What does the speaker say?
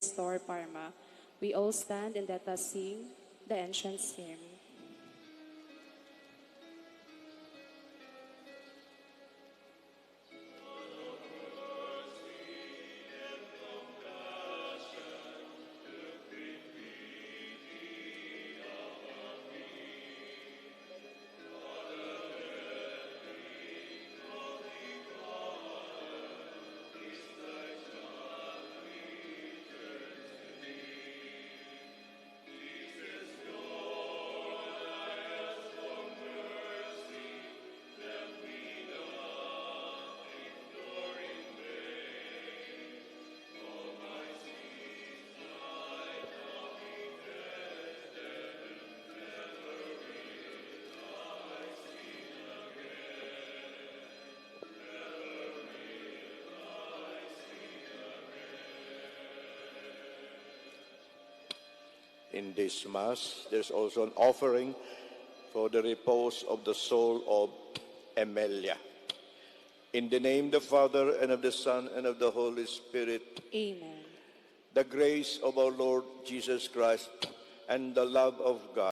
Nestor, Parma. We all stand and let us sing the entrance hymn. In this Mass, there's also an offering for the repose of the soul of Emilia. In the name of the Father, and of the Son, and of the Holy Spirit. Amen. The grace of our Lord Jesus Christ, and the love of God,